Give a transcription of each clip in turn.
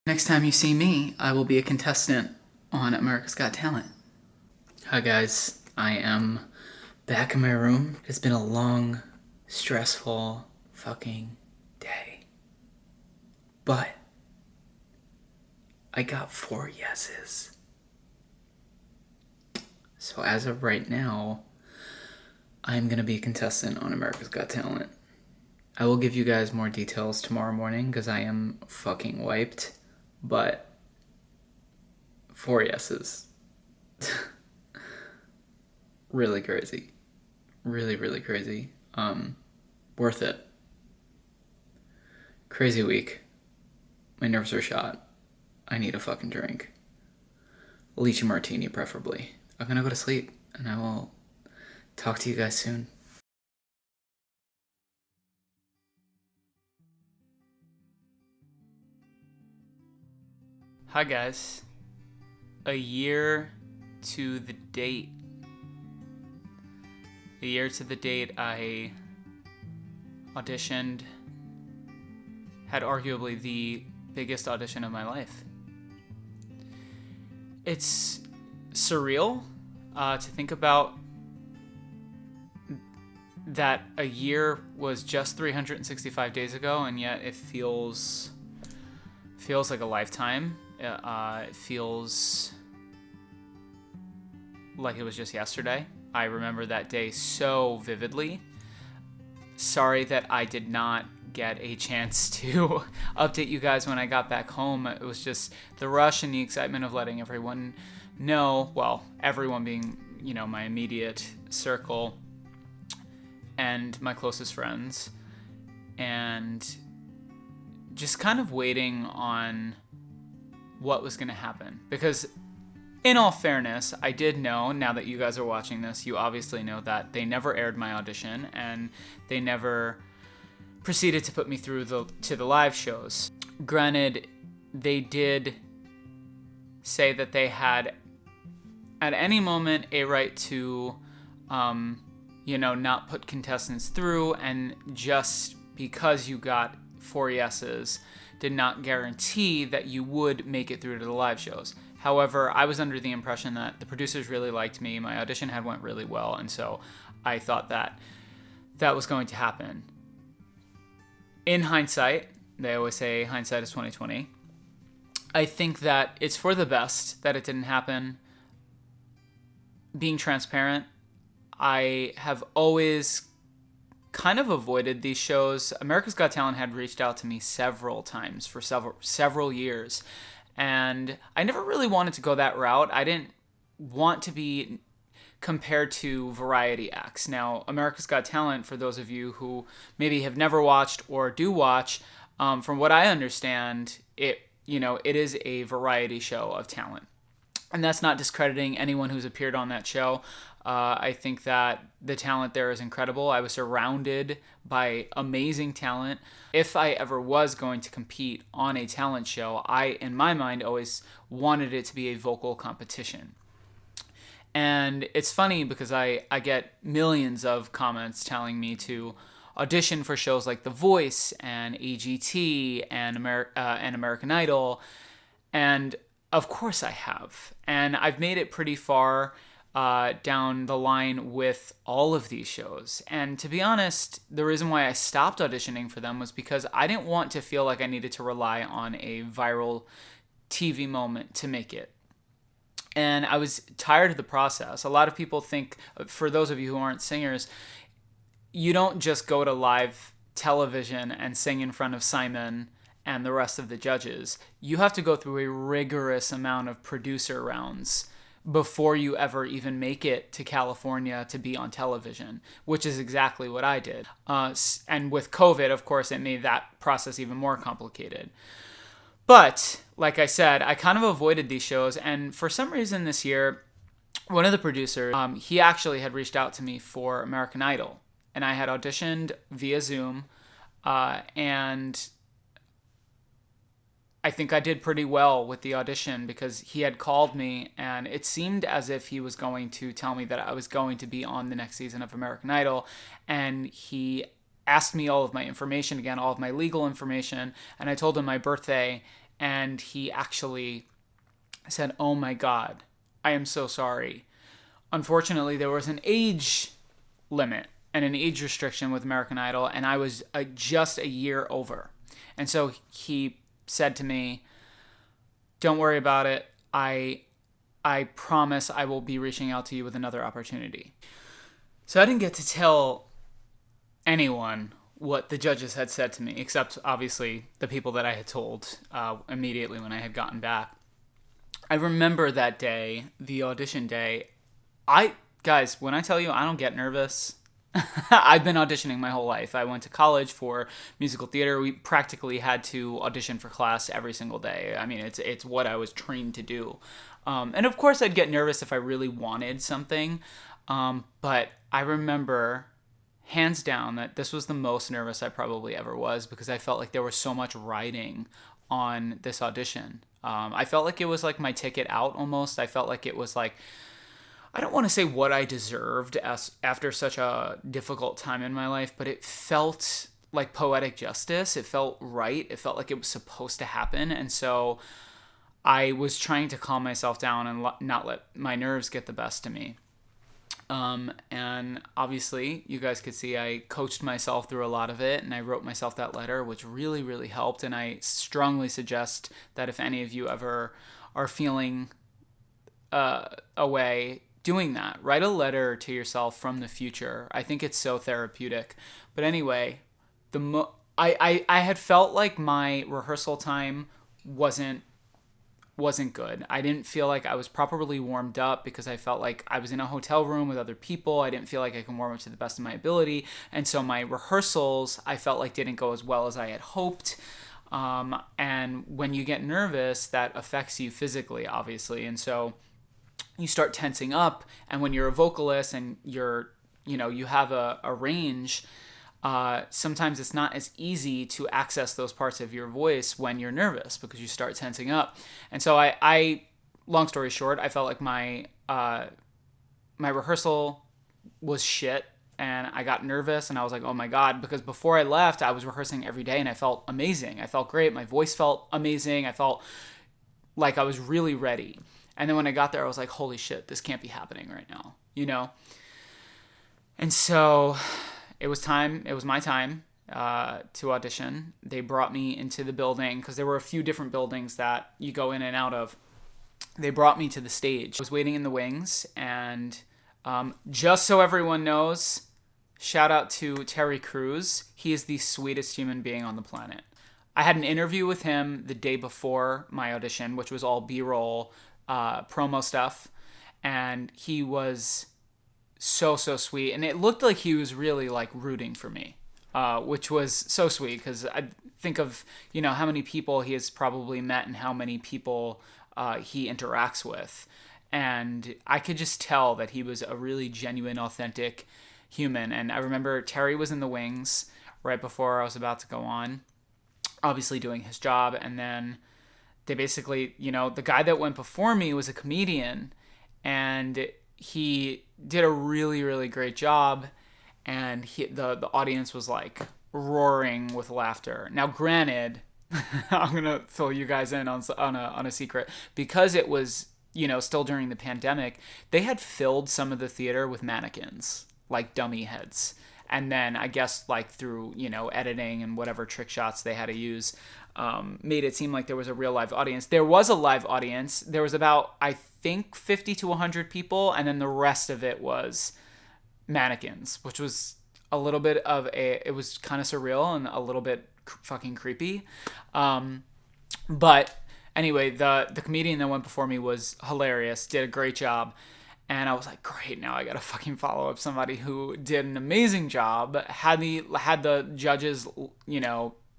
Next time you see me, I will be a contestant on America's Got Talent. Hi guys, I am back in my room. It's been a long, stressful fucking day. But I got 4 yeses. So as of right now, I'm gonna be a contestant on America's Got Talent. I will give you guys more details tomorrow morning because I am fucking wiped. But 4 yeses. Really crazy. Really crazy. Worth it. Crazy week. My nerves are shot. I need a fucking drink. Lychee martini, preferably. I'm gonna go to sleep, and I will talk to you guys soon. Hi guys. A year to the date. A year to the date I auditioned, had arguably the biggest audition of my life. It's surreal to think about that a year was just 365 days ago, and yet it feels like a lifetime. It feels like it was just yesterday. I remember that day so vividly. Sorry that I did not get a chance to update you guys when I got back home. It was just the rush and the excitement of letting everyone know, well, everyone being, my immediate circle and my closest friends, and just kind of waiting on what was going to happen. Because in all fairness, I did know, now that you guys are watching this, you obviously know that they never aired my audition and they never proceeded to put me through to the live shows. Granted, they did say that they had at any moment a right to not put contestants through, and just because you got 4 yeses did not guarantee that you would make it through to the live shows. However, I was under the impression that the producers really liked me. My audition had went really well, and so I thought that was going to happen. In hindsight, they always say hindsight is 20/20. I think that it's for the best that it didn't happen. Being transparent, I have always kind of avoided these shows. America's Got Talent had reached out to me several times for several years, and I never really wanted to go that route. I didn't want to be compared to variety acts. Now, America's Got Talent, for those of you who maybe have never watched or do watch, from what I understand, it is a variety show of talent. And that's not discrediting anyone who's appeared on that show. I think that the talent there is incredible. I was surrounded by amazing talent. If I ever was going to compete on a talent show, I, in my mind, always wanted it to be a vocal competition. And it's funny because I get millions of comments telling me to audition for shows like The Voice and AGT and American Idol. And of course I have. And I've made it pretty far down the line with all of these shows. And to be honest, the reason why I stopped auditioning for them was because I didn't want to feel like I needed to rely on a viral TV moment to make it. And I was tired of the process. A lot of people think, for those of you who aren't singers, you don't just go to live television and sing in front of Simon and the rest of the judges. You have to go through a rigorous amount of producer rounds before you ever even make it to California to be on television, which is exactly what I did. And with COVID, of course, it made that process even more complicated. But, like I said, I kind of avoided these shows, and for some reason this year, one of the producers, he actually had reached out to me for American Idol, and I had auditioned via Zoom, and I think I did pretty well with the audition because he had called me and it seemed as if he was going to tell me that I was going to be on the next season of American Idol. And he asked me all of my information again, all of my legal information. And I told him my birthday and he actually said, "Oh my God, I am so sorry. Unfortunately, there was an age limit and an age restriction with American Idol, and I was just a year over." And so he said to me, "Don't worry about it. I promise I will be reaching out to you with another opportunity." So I didn't get to tell anyone what the judges had said to me, except obviously the people that I had told immediately when I had gotten back. I remember that day, the audition day. Guys, when I tell you I don't get nervous, I've been auditioning my whole life. I went to college for musical theater. We practically had to audition for class every single day. I mean, it's what I was trained to do. And of course, I'd get nervous if I really wanted something. But I remember, hands down, that this was the most nervous I probably ever was, because I felt like there was so much riding on this audition. I felt like it was like my ticket out almost. I felt like it was like, I don't want to say what I deserved after such a difficult time in my life, but it felt like poetic justice. It felt right. It felt like it was supposed to happen. And so I was trying to calm myself down and not let my nerves get the best of me. And obviously, you guys could see I coached myself through a lot of it, and I wrote myself that letter, which really, really helped. And I strongly suggest that if any of you ever are feeling away, doing that, write a letter to yourself from the future. I think it's so therapeutic. But anyway, I had felt like my rehearsal time wasn't good. I didn't feel like I was properly warmed up, because I felt like I was in a hotel room with other people. I didn't feel like I can warm up to the best of my ability. And so my rehearsals, I felt like didn't go as well as I had hoped. And when you get nervous, that affects you physically, obviously. And so you start tensing up. And when you're a vocalist and you have a range, sometimes it's not as easy to access those parts of your voice when you're nervous, because you start tensing up. And so I long story short, I felt like my rehearsal was shit, and I got nervous, and I was like, oh my God, because before I left, I was rehearsing every day, and I felt amazing. I felt great. My voice felt amazing. I felt like I was really ready. And then when I got there, I was like, holy shit, this can't be happening right now, And so it was my time to audition. They brought me into the building, because there were a few different buildings that you go in and out of. They brought me to the stage. I was waiting in the wings, and just so everyone knows, shout out to Terry Crews. He is the sweetest human being on the planet. I had an interview with him the day before my audition, which was all B-roll, promo stuff, and he was so sweet, and it looked like he was really like rooting for me, which was so sweet, because I think of how many people he has probably met and how many people he interacts with, and I could just tell that he was a really genuine, authentic human. And I remember Terry was in the wings right before I was about to go on, obviously doing his job, and then they basically, the guy that went before me was a comedian, and he did a really, really great job, and the audience was like roaring with laughter. Now, granted, I'm gonna fill you guys in on a secret, because it was still during the pandemic. They had filled some of the theater with mannequins, like dummy heads, and then I guess like through editing and whatever trick shots they had to use, made it seem like there was a real live audience. There was a live audience. There was about, I think, 50 to 100 people, and then the rest of it was mannequins, which was a little bit of it was kind of surreal and a little bit fucking creepy. But anyway, the comedian that went before me was hilarious, did a great job. And I was like, great, now I gotta fucking follow up somebody who did an amazing job, had the judges,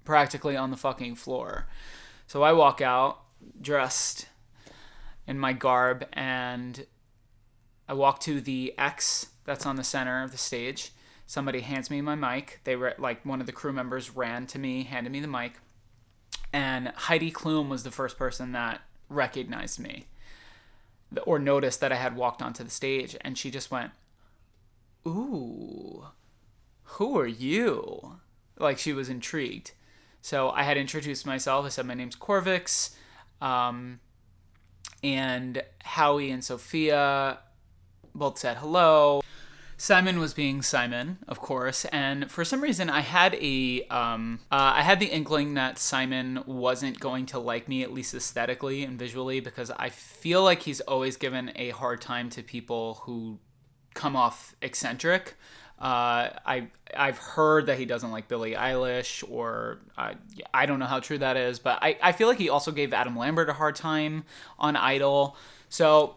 practically on the fucking floor. So I walk out dressed in my garb, and I walk to the X that's on the center of the stage. Somebody hands me my mic. One of the crew members ran to me, handed me the mic, and Heidi Klum was the first person that recognized me or noticed that I had walked onto the stage, and she just went, "Ooh, who are you?" Like, she was intrigued. So I had introduced myself. I said my name's Corvyx, and Howie and Sophia both said hello. Simon was being Simon, of course, and for some reason I had I had the inkling that Simon wasn't going to like me, at least aesthetically and visually, because I feel like he's always given a hard time to people who come off eccentric. I've heard that he doesn't like Billie Eilish, or I don't know how true that is, but I feel like he also gave Adam Lambert a hard time on Idol, so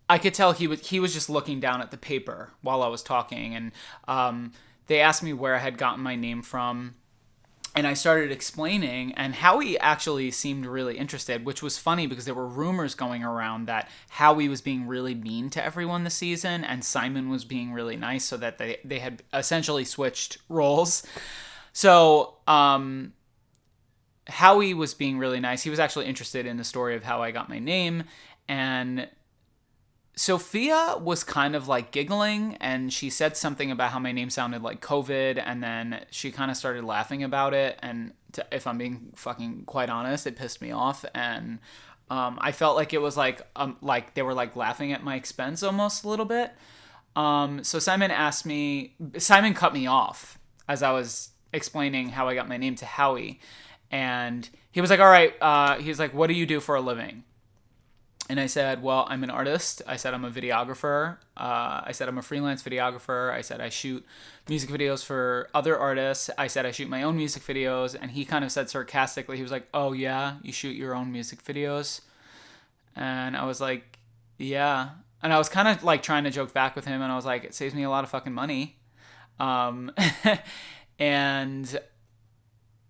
I could tell he was just looking down at the paper while I was talking, and they asked me where I had gotten my name from, and I started explaining, and Howie actually seemed really interested, which was funny because there were rumors going around that Howie was being really mean to everyone this season, and Simon was being really nice, so that they had essentially switched roles. So Howie was being really nice. He was actually interested in the story of how I got my name, and Sophia was kind of like giggling, and she said something about how my name sounded like COVID, and then she kind of started laughing about it, and if I'm being fucking quite honest, it pissed me off, and I felt like it was like they were like laughing at my expense almost a little bit. So Simon cut me off as I was explaining how I got my name to Howie, and he was like, all right, he was like, what do you do for a living? And I said, well, I'm an artist. I said, I'm a videographer. I said, I'm a freelance videographer. I said, I shoot music videos for other artists. I said, I shoot my own music videos. And he kind of said sarcastically, he was like, oh, yeah, you shoot your own music videos? And I was like, yeah. And I was kind of like trying to joke back with him. And I was like, it saves me a lot of fucking money. And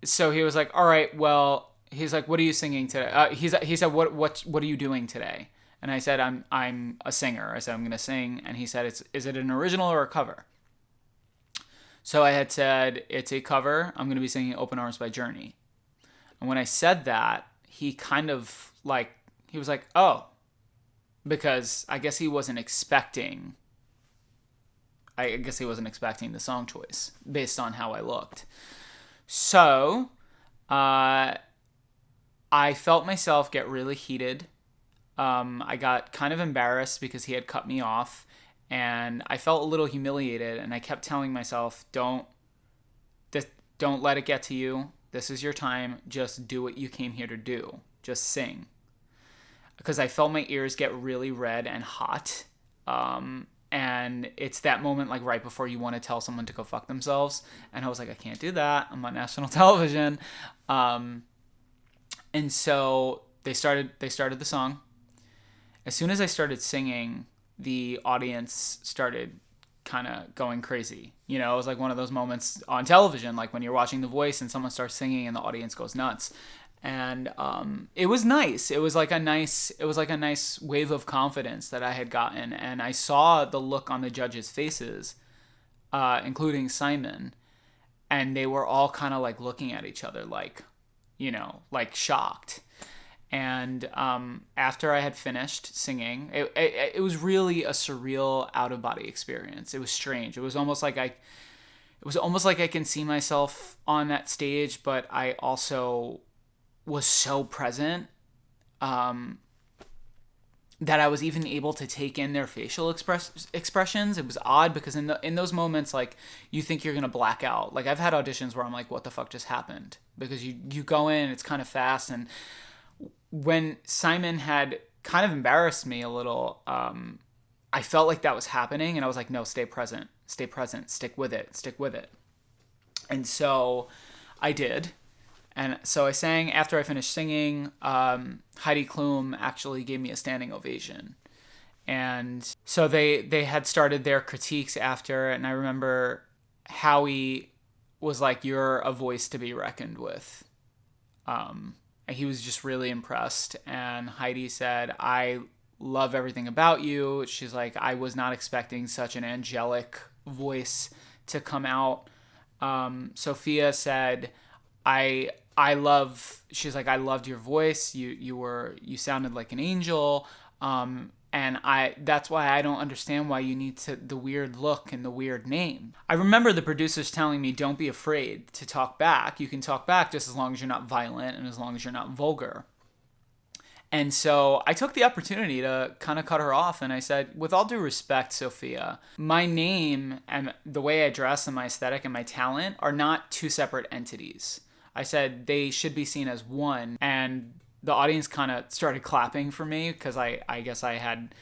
so he was like, all right, well, he's like, what are you singing today? He said, what are you doing today? And I said, I'm a singer. I said, I'm going to sing. And he said, is it an original or a cover? So I had said, it's a cover. I'm going to be singing Open Arms by Journey. And when I said that, he kind of like, he was like, oh, because I guess he wasn't expecting the song choice based on how I looked. So, I felt myself get really heated. I got kind of embarrassed because he had cut me off, and I felt a little humiliated, and I kept telling myself, don't let it get to you. This is your time. Just do what you came here to do. Just sing. Because I felt my ears get really red and hot. And it's that moment like right before you want to tell someone to go fuck themselves. And I was like, I can't do that. I'm on national television. And so they started the song. As soon as I started singing, the audience started kind of going crazy. You know, it was like one of those moments on television, like when you're watching The Voice and someone starts singing and the audience goes nuts. And it was nice. It was like a nice wave of confidence that I had gotten, and I saw the look on the judges' faces, including Simon, and they were all kind of like looking at each other like, you know, like shocked. And after I had finished singing, it was really a surreal out-of-body experience. It was strange. It was almost like I can see myself on that stage, but I also was so present that I was even able to take in their facial expressions. It was odd because in those moments, like, you think you're gonna black out. Like, I've had auditions where I'm like, what the fuck just happened? Because you go in, it's kind of fast, and when Simon had kind of embarrassed me a little, I felt like that was happening, and I was like, no, stay present, stick with it. And so I did. And so I sang. After I finished singing, Heidi Klum actually gave me a standing ovation. And so they had started their critiques after, and I remember Howie was like, you're a voice to be reckoned with. And he was just really impressed. And Heidi said, I love everything about you. She's like, I was not expecting such an angelic voice to come out. Sophia said, I loved your voice. You sounded like an angel. And that's why I don't understand why you need the weird look and the weird name. I remember the producers telling me, don't be afraid to talk back. You can talk back just as long as you're not violent and as long as you're not vulgar. And so I took the opportunity to kind of cut her off, and I said, with all due respect, Sophia, my name and the way I dress and my aesthetic and my talent are not two separate entities. I said they should be seen as one, and the audience kind of started clapping for me because I guess I had,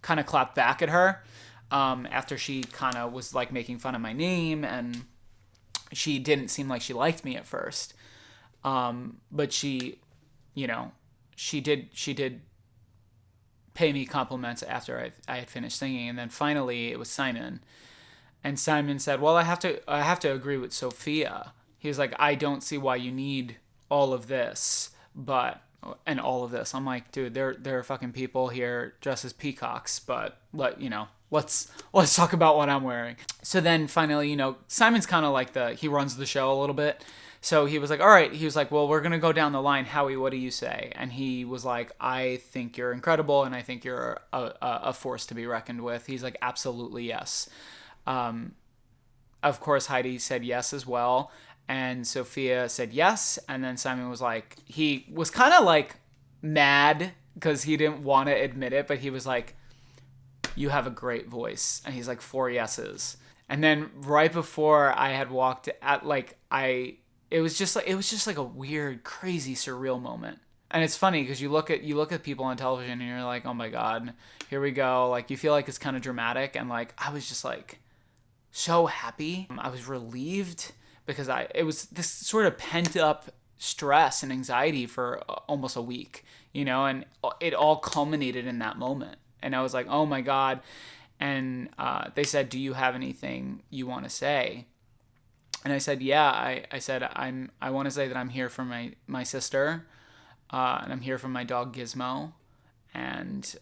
kind of clapped back at her after she kind of was like making fun of my name, and she didn't seem like she liked me at first. But she did pay me compliments after I had finished singing. And then finally it was Simon, and Simon said, well, I have to agree with Sophia. He was like, I don't see why you need all of this. And all of this, I'm like, dude, there are fucking people here dressed as peacocks, but let's talk about what I'm wearing. So then finally, Simon's kind of like he runs the show a little bit. So he was like, all right. He was like, well, we're going to go down the line. Howie, what do you say? And he was like, I think you're incredible, and I think you're a force to be reckoned with. He's like, absolutely, yes. Of course, Heidi said yes as well. And Sophia said yes. And then Simon was like, he was kind of like mad because he didn't want to admit it, but he was like, you have a great voice. And he's like, 4 yeses. And then right before I had walked at it was just like a weird, crazy, surreal moment. And it's funny because you look at people on television and you're like, oh my God, here we go. Like, you feel like it's kind of dramatic. And like, I was just like so happy. I was relieved because it was this sort of pent up stress and anxiety for almost a week, and it all culminated in that moment. And I was like, oh my God. And they said, do you have anything you want to say? And I said, yeah. I said, I want to say that I'm here for my sister, and I'm here for my dog Gizmo, and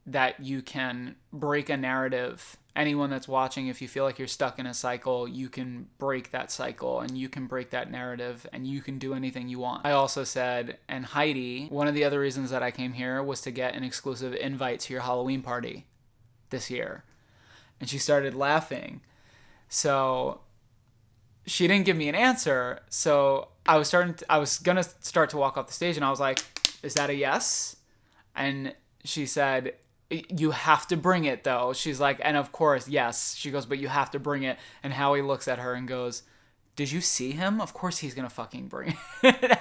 that you can break a narrative. Anyone that's watching, if you feel like you're stuck in a cycle, you can break that cycle, and you can break that narrative, and you can do anything you want. I also said, and Heidi, one of the other reasons that I came here was to get an exclusive invite to your Halloween party this year. And she started laughing. So she didn't give me an answer. So I was going to start to walk off the stage, and I was like, is that a yes? And she said, you have to bring it though. She's like, and of course, yes. She goes, but you have to bring it. And Howie looks at her and goes, did you see him? Of course he's going to fucking bring it.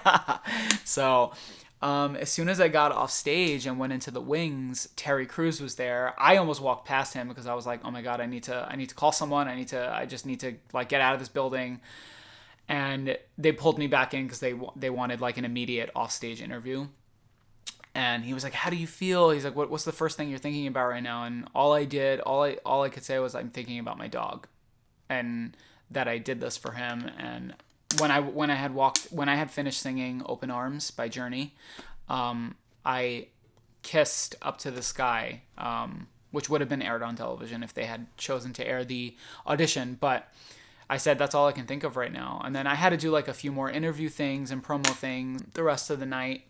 So as soon as I got off stage and went into the wings, Terry Crews was there. I almost walked past him because I was like, oh my God, I need to call someone. I just need to like get out of this building. And they pulled me back in because they wanted like an immediate offstage interview. And he was like, how do you feel? He's like, what's the first thing you're thinking about right now? And all I could say was, I'm thinking about my dog, and that I did this for him. And when I had finished singing Open Arms by Journey, I kissed Up to the Sky, which would have been aired on television if they had chosen to air the audition. But I said, that's all I can think of right now. And then I had to do like a few more interview things and promo things the rest of the night.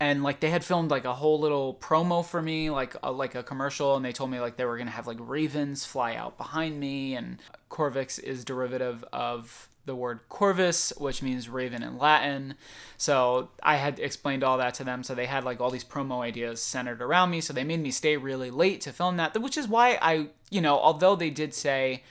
And like they had filmed like a whole little promo for me, like a commercial, and they told me like they were gonna have like ravens fly out behind me. And Corvyx is derivative of the word corvus, which means raven in Latin. So I had explained all that to them. So they had like all these promo ideas centered around me. So they made me stay really late to film that, which is why I, although they did say,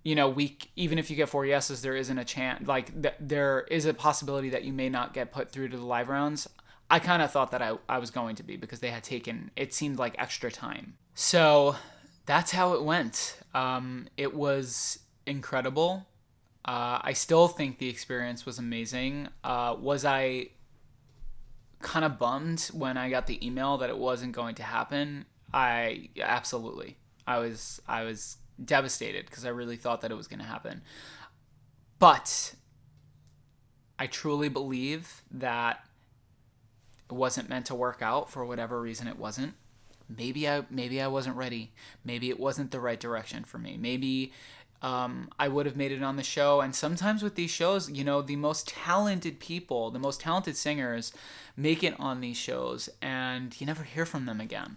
even if you get 4 yeses, there isn't a chance, like there is a possibility that you may not get put through to the live rounds. I kind of thought that I was going to be, because they had taken, it seemed like extra time. So that's how it went. It was incredible. I still think the experience was amazing. Was I kind of bummed when I got the email that it wasn't going to happen? Absolutely. I was devastated because I really thought that it was going to happen. But I truly believe that it wasn't meant to work out for whatever reason it wasn't. Maybe I wasn't ready. Maybe it wasn't the right direction for me. Maybe I would have made it on the show. And sometimes with these shows, you know, the most talented people, the most talented singers make it on these shows and you never hear from them again.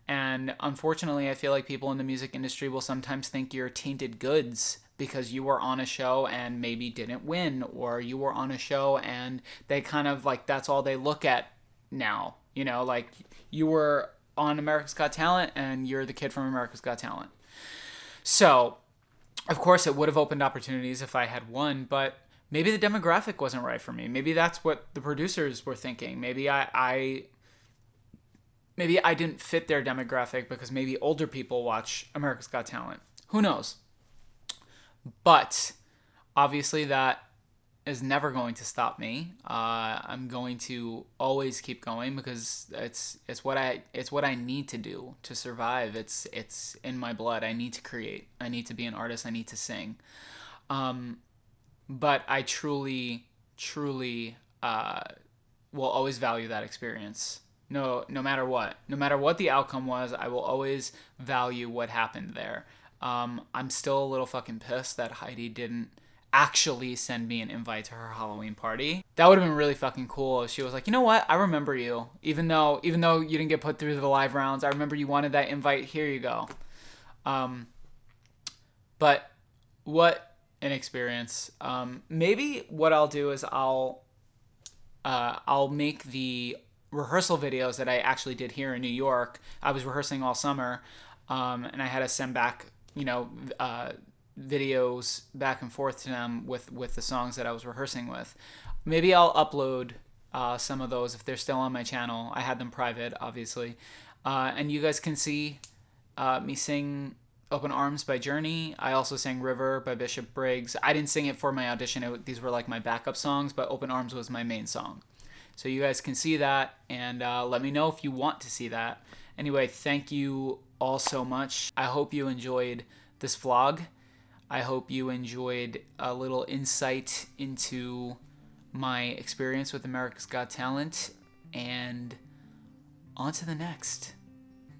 And unfortunately, I feel like people in the music industry will sometimes think you're tainted goods because you were on a show and maybe didn't win, or you were on a show and they kind of like, that's all they look at now. You know, like you were on America's Got Talent and you're the kid from America's Got Talent. So, of course, it would have opened opportunities if I had won, but maybe the demographic wasn't right for me. Maybe that's what the producers were thinking. Maybe I didn't fit their demographic because maybe older people watch America's Got Talent. Who knows? But obviously that is never going to stop me. I'm going to always keep going because it's what I need to do to survive. It's in my blood. I need to create. I need to be an artist. I need to sing. But I truly will always value that experience. No matter what. No matter what the outcome was, I will always value what happened there. I'm still a little fucking pissed that Heidi didn't actually send me an invite to her Halloween party. That would have been really fucking cool if she was like, you know what, I remember you. Even though you didn't get put through the live rounds, I remember you wanted that invite, here you go. But what an experience. Maybe what I'll do is I'll make the rehearsal videos that I actually did here in New York. I was rehearsing all summer, and I had to send back, videos back and forth to them with the songs that I was rehearsing with. Maybe I'll upload some of those if they're still on my channel. I had them private, obviously. And you guys can see me sing Open Arms by Journey. I also sang River by Bishop Briggs. I didn't sing it for my audition. These were like my backup songs, but Open Arms was my main song. So you guys can see that, and let me know if you want to see that. Anyway, thank you all so much. I hope you enjoyed this vlog. I hope you enjoyed a little insight into my experience with America's Got Talent, and on to the next.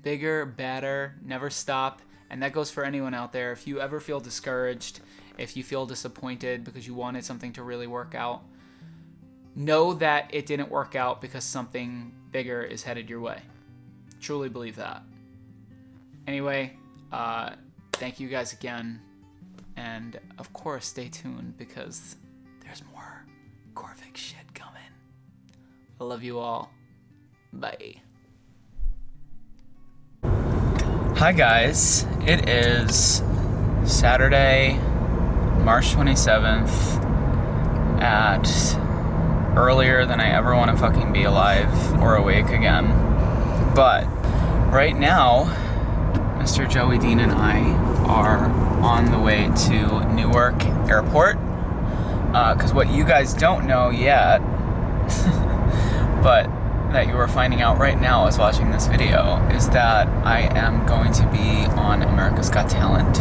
Bigger, better, never stop. And that goes for anyone out there. If you ever feel discouraged, if you feel disappointed because you wanted something to really work out, know that it didn't work out because something bigger is headed your way. Truly believe that. Anyway, thank you guys again. And of course, stay tuned because there's more Corvyx shit coming. I love you all. Bye. Hi guys, it is Saturday, March 27th at earlier than I ever want to fucking be alive or awake again. But right now, Mr. Joey Dean and I are on the way to Newark Airport. Because what you guys don't know yet, but that you are finding out right now as watching this video, is that I am going to be on America's Got Talent.